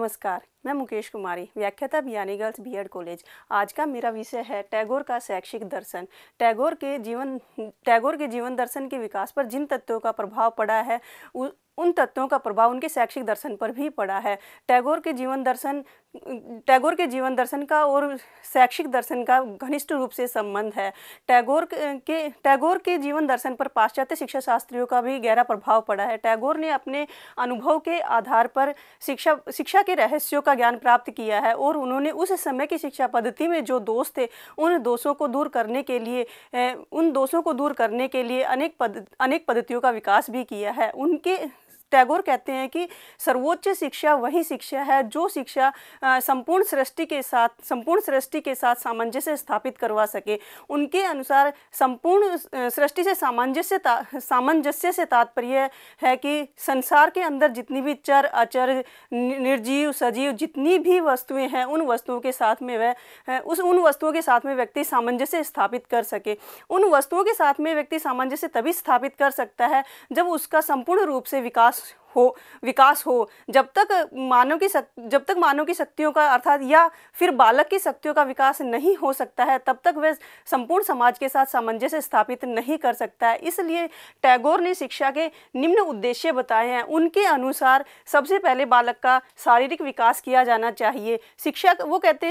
नमस्कार, मैं मुकेश कुमारी, व्याख्याता बियानी गर्ल्स बीएड कॉलेज। आज का मेरा विषय है टैगोर का शैक्षिक दर्शन। टैगोर के जीवन दर्शन के विकास पर जिन तत्वों का प्रभाव पड़ा है उन तत्वों का प्रभाव उनके शैक्षिक दर्शन पर भी पड़ा है। टैगोर के जीवन दर्शन का और शैक्षिक दर्शन का घनिष्ठ रूप से संबंध है। टैगोर के जीवन दर्शन पर पाश्चात्य शिक्षा शास्त्रियों का भी गहरा प्रभाव पड़ा है। टैगोर ने अपने अनुभव के आधार पर शिक्षा के रहस्यों का ज्ञान प्राप्त किया है और उन्होंने उस समय की शिक्षा पद्धति में जो दोष थे उन दोषों को दूर करने के लिए अनेक पद्धतियों का विकास भी किया है। टैगोर कहते हैं कि सर्वोच्च शिक्षा वही शिक्षा है जो शिक्षा संपूर्ण सृष्टि के साथ सामंजस्य स्थापित करवा सके। उनके अनुसार संपूर्ण सृष्टि से सामंजस्य से तात्पर्य है कि संसार के अंदर जितनी भी चर अचर निर्जीव सजीव जितनी भी वस्तुएं हैं उन वस्तुओं के साथ में व्यक्ति सामंजस्य स्थापित कर सके। उन वस्तुओं के साथ में व्यक्ति सामंजस्य तभी स्थापित कर सकता है जब उसका संपूर्ण रूप से विकास हो। जब तक मानव की शक्तियों का अर्थात या फिर बालक की शक्तियों का विकास नहीं हो सकता है तब तक वह संपूर्ण समाज के साथ सामंजस्य स्थापित नहीं कर सकता है। इसलिए टैगोर ने शिक्षा के निम्न उद्देश्य बताए हैं। उनके अनुसार सबसे पहले बालक का शारीरिक विकास किया जाना चाहिए। टैगोर कहते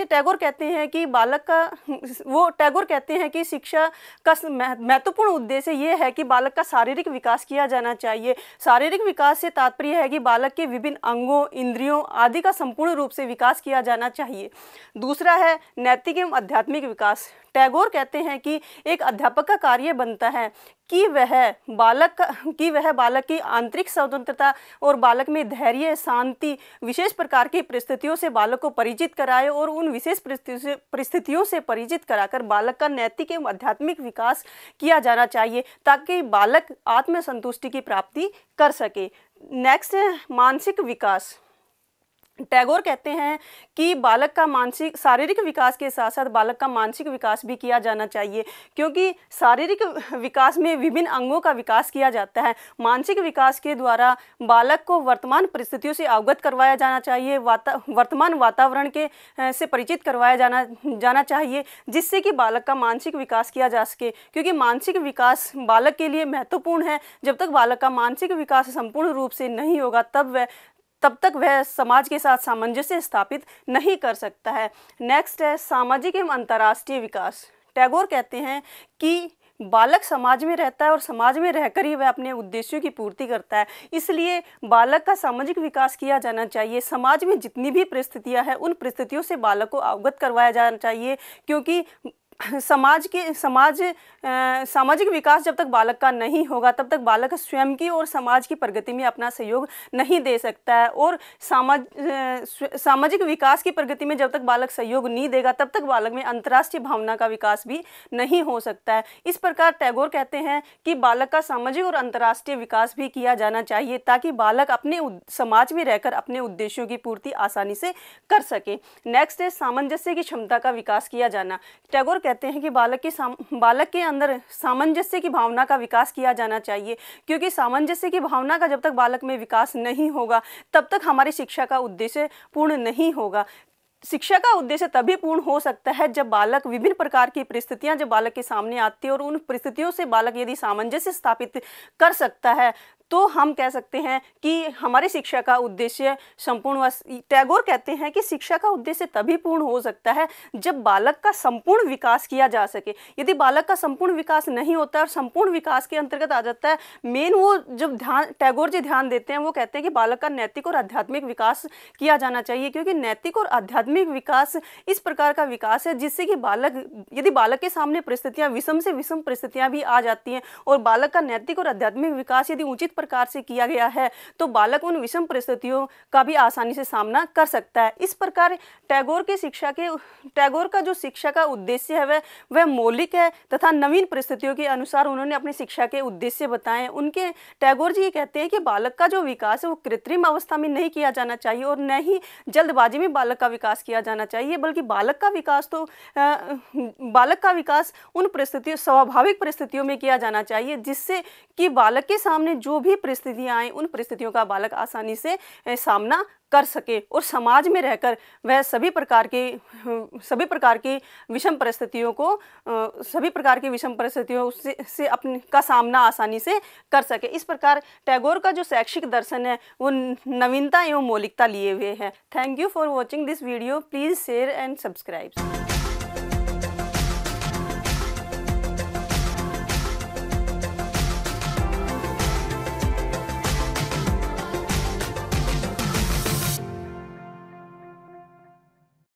हैं कि शिक्षा का महत्वपूर्ण उद्देश्य ये है कि बालक का शारीरिक विकास किया जाना चाहिए। शारीरिक विकास से तात्पर्य है कि बालक के विभिन्न अंगों इंद्रियों आदि का संपूर्ण रूप से विकास किया जाना चाहिए। दूसरा है नैतिक एवं आध्यात्मिक विकास। टैगोर कहते हैं कि एक अध्यापक का कार्य बनता है कि वह बालक की आंतरिक स्वतंत्रता और बालक में धैर्य शांति विशेष प्रकार की परिस्थितियों से बालक को परिचित कराए और उन विशेष परिस्थितियों से परिचित कराकर बालक का नैतिक एवं आध्यात्मिक विकास किया जाना चाहिए ताकि बालक आत्मसंतुष्टि की प्राप्ति कर सके। नेक्स्ट है मानसिक विकास। टैगोर कहते हैं कि बालक का शारीरिक विकास के साथ साथ बालक का मानसिक विकास भी किया जाना चाहिए, क्योंकि शारीरिक विकास में विभिन्न अंगों का विकास किया जाता है। मानसिक विकास के द्वारा बालक को वर्तमान परिस्थितियों से अवगत करवाया जाना चाहिए, वर्तमान वातावरण से परिचित करवाया जाना चाहिए, जिससे कि बालक का मानसिक विकास किया जा सके। क्योंकि मानसिक विकास बालक के लिए महत्वपूर्ण है। जब तक बालक का मानसिक विकास संपूर्ण रूप से नहीं होगा तब तक वह समाज के साथ सामंजस्य स्थापित नहीं कर सकता है। नेक्स्ट है सामाजिक एवं अंतर्राष्ट्रीय विकास। टैगोर कहते हैं कि बालक समाज में रहता है और समाज में रहकर ही वह अपने उद्देश्यों की पूर्ति करता है। इसलिए बालक का सामाजिक विकास किया जाना चाहिए। समाज में जितनी भी परिस्थितियां हैं उन परिस्थितियों से बालक को अवगत करवाया जाना चाहिए, क्योंकि सामाजिक विकास जब तक बालक का नहीं होगा तब तक बालक स्वयं की और समाज की प्रगति में अपना सहयोग नहीं दे सकता है। और सामाजिक विकास की प्रगति में जब तक बालक सहयोग नहीं देगा तब तक बालक में अंतर्राष्ट्रीय भावना का विकास भी नहीं हो सकता है। इस प्रकार टैगोर कहते हैं कि बालक का सामाजिक और अंतर्राष्ट्रीय विकास भी किया जाना चाहिए ताकि बालक अपने समाज में रहकर अपने उद्देश्यों की पूर्ति आसानी से कर सके। नेक्स्ट है सामंजस्य की क्षमता का विकास किया जाना। टैगोर कहते हैं कि बालक के अंदर सामंजस्य की भावना का विकास किया जाना चाहिए, क्योंकि सामंजस्य की भावना का जब तक बालक में विकास नहीं होगा तब तक हमारी शिक्षा का उद्देश्य पूर्ण नहीं होगा। शिक्षा का उद्देश्य तभी पूर्ण हो सकता है जब बालक विभिन्न प्रकार की परिस्थितियां जब बालक के सामने आती है और उन परिस्थितियों से बालक यदि सामंजस्य स्थापित कर सकता है तो हम कह सकते हैं कि हमारी शिक्षा का उद्देश्य संपूर्ण। टैगोर कहते हैं कि शिक्षा का उद्देश्य तभी पूर्ण हो सकता है जब बालक का संपूर्ण विकास किया जा सके। यदि बालक का संपूर्ण विकास नहीं होता और संपूर्ण विकास के अंतर्गत आ जाता है मेन वो जब टैगोर जी ध्यान देते हैं वो कहते हैं कि बालक का नैतिक और आध्यात्मिक विकास किया जाना चाहिए, क्योंकि नैतिक और आध्यात्मिक विकास इस प्रकार का विकास है जिससे कि यदि बालक के सामने परिस्थितियां विषम से विषम परिस्थितियां भी आ जाती हैं और बालक का नैतिक और आध्यात्मिक विकास यदि उचित प्रकार से किया गया है तो बालक उन विषम परिस्थितियों का भी आसानी से सामना कर सकता है। इस प्रकार टैगोर का जो शिक्षा का उद्देश्य है वह मौलिक है तथा नवीन परिस्थितियों के अनुसार उन्होंने अपनी शिक्षा के उद्देश्य बताए। टैगोर जी ये कहते हैं कि बालक का जो विकास है वो कृत्रिम अवस्था में नहीं किया जाना चाहिए और न ही जल्दबाजी में बालक का विकास किया जाना चाहिए, बल्कि बालक का विकास उन स्वाभाविक परिस्थितियों में किया जाना चाहिए जिससे कि बालक के सामने जो भी परिस्थितियाँ आएँ, उन परिस्थितियों का बालक आसानी से सामना कर सके और समाज में रहकर वह सभी प्रकार की विषम परिस्थितियों से अपने का सामना आसानी से कर सके। इस प्रकार टैगोर का जो शैक्षिक दर्शन है वो नवीनता एवं मौलिकता लिए हुए है। Thank you for watching this video. Please share and subscribe.